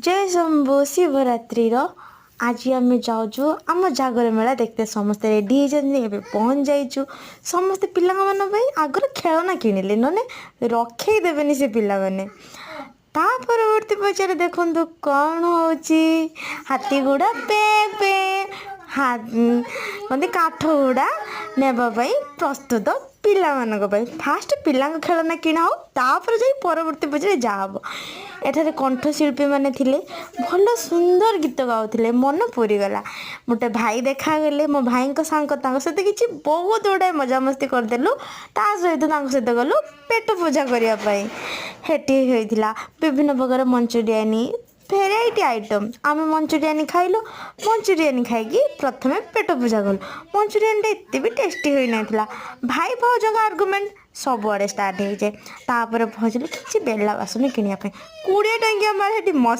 जय शंभु शिवरात्रि आज आम जाऊँ आम जागर मेला देखते समस्ते रेडी होती पहुँच जाइचु समस्ते पिला आगर खेलना किणिले नने रखेदेवेनि से पिला माने ता परवर्ती पचारे देखु कौन होची हाथी गुड़ा पे पे कहते काठ गुड़ा नेबाई प्रस्तुत पिला फास्ट पिला खेलना किणा हो तापर जाई परवर्ती पचारे जाब एठारे कंठशिल्पी माने थिले भल सुंदर गीत गाउथिले मन पूरीगला गोटे भाई देखागले मो भाई सहित किसी बहुत गुड़ाए मजामस्ती करदेलु ता सहित सहित गलु पेट पूजा करने होता विभिन्न प्रकार मंचूरियानी भेराइटी आइटम आम मंचूरियानी खाइलु मंचूरियानी खाई प्रथम पेट पूजा कलु मंचूरियान एत भी टेस्टी होता भाई भाज आर्गुमेंट सबुआड़े स्टार्ट हो जाए तापर पहुँचल कि बेला बासन किनापी 20 टंकिया मारे मस्त